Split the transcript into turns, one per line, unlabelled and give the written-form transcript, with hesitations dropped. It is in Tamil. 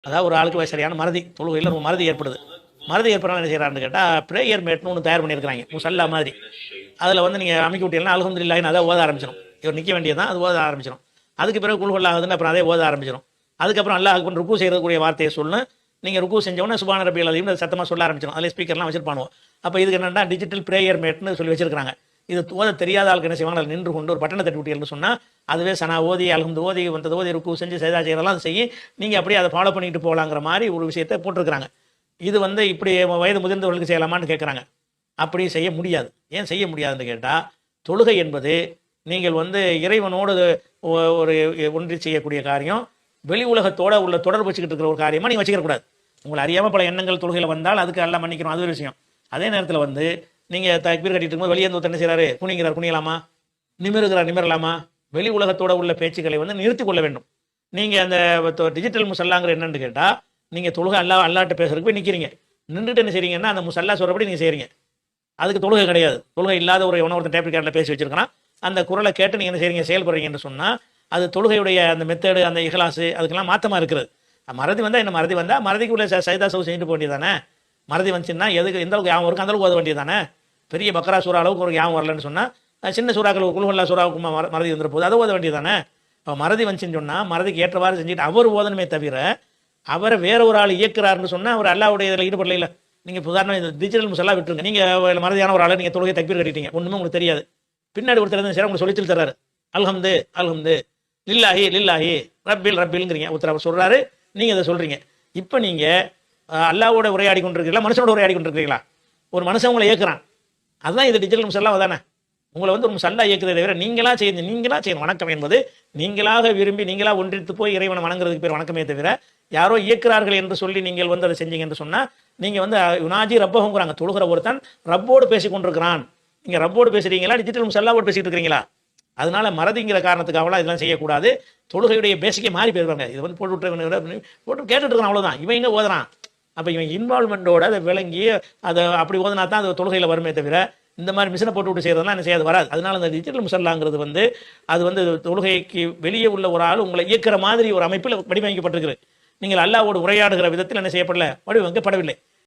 அதாவது ஒரு ஆளுக்கு சரியான மறதி, தொழுகையில் ஒரு மறதி ஏற்படுது. மறதி ஏற்படுறவங்க என்ன செய்கிறான்னு கேட்டால், ப்ரேயர் மேட்னு ஒன்று தயார் பண்ணியிருக்கிறாங்க, முசல்லா மாதிரி. அதில் வந்து நீங்கள் அமைக்க விட்டீங்கன்னா அல்ஹம்துலில்லாஹ்னு அதை ஓத ஆரம்பிச்சிடும். இவர் நிற்க வேண்டியது தான், அது ஓத ஆரம்பிச்சிடும். அதுக்கு பிறகு குல் ஹுவல்லாஹுன்னு அப்புறம் அதே ஓத ஆரம்பிச்சிடும். அதுக்கப்புறம் அல்லாஹ் அக்பர் ருக்கு செய்யக்கூடிய வார்த்தையை சொல்லணும். நீங்கள் ருக்கு செஞ்சவொன்னே சுபான ரபியல் அலீம் அது சத்தமாக சொல்ல ஆரம்பிச்சிடும். அதில் ஸ்பீக்கர்லாம் வச்சிருப்பானுவோ. அப்போ இதுக்கு என்னென்னா டிஜிட்டல் ப்ரேயர் மேட்னு சொல்லி வச்சிருக்காங்க. இது ஓத தெரியாத ஆளுக்கு என்ன செய்வாங்க, அதில் நின்று கொண்டு ஒரு பட்டனை தட்டி விட்டீங்கன்னு சொன்னால் அதுவே சனா ஓதி அல்ஹம்து ஓதி வந்தது ஓதி ருக்கு செஞ்சு செய்தா செய்யறதெல்லாம் அதை செய்ய நீங்கள் அப்படியே அதை ஃபாலோ பண்ணிட்டு போகலாங்கிற மாதிரி ஒரு விஷயத்தை போட்டிருக்கிறாங்க. இது வந்து இப்படி வயது முதிர்ந்தவர்களுக்கு செய்யலாமான்னு கேட்குறாங்க. அப்படி செய்ய முடியாது. ஏன் செய்ய முடியாதுன்னு கேட்டால், தொழுகை என்பது நீங்கள் வந்து இறைவனோடு ஒரு ஒன்றி செய்யக்கூடிய காரியம். வெளி உலகத்தோட உள்ள தொடர்பு வச்சுக்கிட்டு இருக்கிற ஒரு காரியமாக நீங்கள் வச்சுக்கக்கூடாது. உங்களை அறியாமல் பல எண்ணங்கள் தொழுகையில் வந்தால் அதுக்கு எல்லாம் மன்னிக்கணும், அது ஒரு விஷயம். அதே நேரத்தில் வந்து நீங்கள் தக்பீர் கட்டிட்டு இருக்கும்போது வெளியே வந்து என்ன செய்கிறாரு, குனிங்கிறார், குனியலாமா, நிமிருகிறார், நிமிரலாமா, வெளி உலகத்தோட உள்ள பேச்சுக்களை வந்து நிறுத்தி கொள்ள வேண்டும். நீங்கள் அந்த டிஜிட்டல் முசல்லாங்கிற என்னன்னு கேட்டால், நீங்கள் தொழுகை அல்லாட்ட பேசுறதுக்கு போய் நிற்கிறீங்க, நின்றுட்டு என்ன செய்றீங்கன்னா அந்த முசல்லா சொல்கிறபடி நீங்கள் செய்கிறீங்க. அதுக்கு தொழுகை கிடையாது. தொழுகை இல்லாத ஒரு ஒருத்தர் டேப் ரெக்கார்டில் பேசி வச்சிருக்கான், அந்த குரலை கேட்டு நீங்கள் என்ன செய்றீங்க, செயல்படுறீங்கன்னு சொன்னால் அது தொழுகையுடைய அந்த மெத்தேடு, அந்த இஹ்லாஸு அதுக்கெல்லாம் மாற்றமாக இருக்கிறது. மறதி வந்தால் என்ன, மறதி வந்தால் மறதிக்கு உள்ள சைதா சவு செஞ்சுட்டு போக வேண்டியதானே. மறதி வந்துச்சுன்னா எதுக்கு எந்த அளவுக்கு ஞாபகம் இருக்கும் அந்த அளவுக்கு ஓத வேண்டியதானே. பெரிய பக்ரா சூறா அளவுக்கு ஒரு ஞாபகம் வரலன்னு சொன்னால் சின்ன சூறாக்கள் குல் ஹுவல்லா சூறாவுக்கு மறதி வந்துட போகுது, அதை ஓத வேண்டியதானே. இப்போ மறதி வந்துச்சுன்னு சொன்னால் மறதிக்கு ஏற்றவாறு செஞ்சுட்டு அவர் ஓதணுமே தவிர அவரை வேற ஒரு ஆள் இயக்குறாருன்னு சொன்னால் அவர் அல்லாவுடைய இதில் ஈடுபடல. இல்லை நீங்கள் உதாரணம் இந்த டிஜிட்டல் முசல்லா விட்டுருங்க. நீங்கள் மறதியான ஒரு ஆளை நீங்கள் தொழுகை தக்பீர் கட்டிட்டீங்க, ஒன்றுமே உங்களுக்கு தெரியாது. பின்னாடி ஒருத்தர் சரி உங்களுக்கு சொல்லி தர்றாரு, அல்ஹம்து அல்ஹம்து லில்லாஹி லில்லாஹி ரப்பில் ரப்பில்ங்கிறீங்க, ஒருத்தர் அவர் சொல்கிறாரு, நீங்கள் அதை சொல்கிறீங்க. இப்போ நீங்கள் அல்லாவோட உரையாடி கொண்டிருக்கீங்களா, மனுஷனோட உரையாடி கொண்டிருக்கிறீங்களா? ஒரு மனுஷன் உங்களை இயக்குறான், அதுதான் இது டிஜிட்டல் முசல்லா தானே. உங்களை வந்து ஒரு முசல்லா இயக்குறதை தவிர நீங்களா செய்யணும். வணக்கம் என்பது நீங்களாக விரும்பி நீங்களாக ஒன்றித்து போய் இறைவனை வணங்குறதுக்கு பேர் வணக்கமே தவிர யாரோ இயக்குறார்கள் என்று சொல்லி நீங்கள் வந்து அதை செஞ்சீங்க என்று சொன்னால் நீங்கள் வந்து யுனாஜி ரப்பஹுங்கிறாங்க. தொழுகிற ஒருத்தன் ரப்போடு பேசி கொண்டிருக்கிறான். நீங்கள் ரப்போடு பேசுறீங்களா, டிஜிட்டல் முசல்லாவோடு பேசிட்டு இருக்கிறீங்களா? அதனால மறதிங்கிற காரணத்துக்காகலாம் இதெல்லாம் செய்யக்கூடாது. தொழுகையுடைய பேசிக்கே மாறி போயிருவாங்க. இது வந்து போட்டு கேட்டுட்டு இருக்கான், அவ்வளோதான். இவன் எங்கே ஓதுறான்? அப்போ இவன் இன்வால்மெண்ட்டோட அதை விளங்கி அதை அப்படி ஓதுனா தான் அது தொழுகையில் வருமே தவிர இந்த மாதிரி மிஷினை போட்டு விட்டு செய்யறதுலாம் என்ன செய்யாது, வராது. அதனால அந்த டிஜிட்டல் முசல்லாங்கிறது வந்து அது வந்து தொழுகைக்கு வெளியே உள்ள ஒரு ஆள் உங்களை இயக்கிற மாதிரி ஒரு அமைப்பில் வடிவமைக்கப்பட்டிருக்குது. நீங்கள் அல்லாவோடு உரையாடுகிற விதத்தில் என்ன செய்யப்படல, வடிவமைக்கப்படவில்லை.